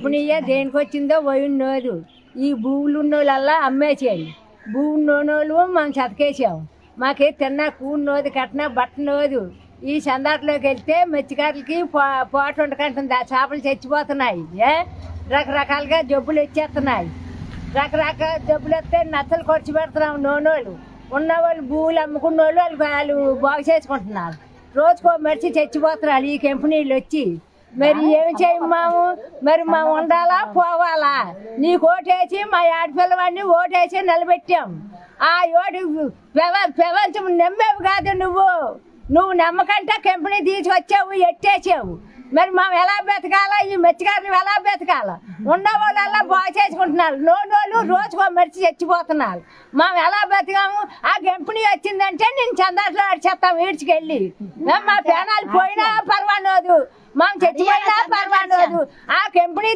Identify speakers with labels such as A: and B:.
A: కంపెనీయే దేనికి వచ్చిందో పోయినోదు ఈ భూములు ఉన్నోళ్ళల్లా అమ్మేసేయాలి భూములు ఉన్నోళ్ళు మనం చతకేసాం మాకే తిన్నా కూనోదు కట్టినా బట్టనోదు ఈ సందాట్లోకి వెళ్తే మెచ్చికారులకి పోటు ఉండకంటుంది ఆ చేపలు చచ్చిపోతున్నాయి రకరకాలుగా జబ్బులు వచ్చేస్తున్నాయి రకరకాల జబ్బులు వస్తే నచ్చలు ఖర్చు పెడుతున్నాం నోనోళ్ళు ఉన్నవాళ్ళు భూములు అమ్ముకున్న వాళ్ళు బాగు చేసుకుంటున్నారు రోజుకో మరిచి చచ్చిపోతున్నారు ఈ కంపెనీలు వచ్చి మరి ఏమి చేయమాము మరి మేము ఉండాలా పోవాలా నీకు ఓటేసి మా ఆడపిల్లవాడిని ఓటేసి నిలబెట్టాం ఆ ఓటు ప్రపంచం నమ్మేవి కాదు నువ్వు నమ్మకంటే కంపెనీ తీసుకొచ్చావు ఎట్టేసావు మరి మేము ఎలా బతకాలా ఈ మెచ్చిగారిని ఎలా బతకాలా ఉన్న వాళ్ళల్లా బాగు చేసుకుంటున్నారు నోనోళ్ళు రోజుకో మరిచి చచ్చిపోతున్నారు మేము ఎలా బతకాము ఆ కంపెనీ వచ్చిందంటే నేను చందాట్లో అడిచేస్తాం ఈడ్చుకెళ్ళి మా ప్రాణాలు పోయినా పర్వాలేదు మేము చచ్చిపోయినా పర్వాలేదు ఆ కంపెనీ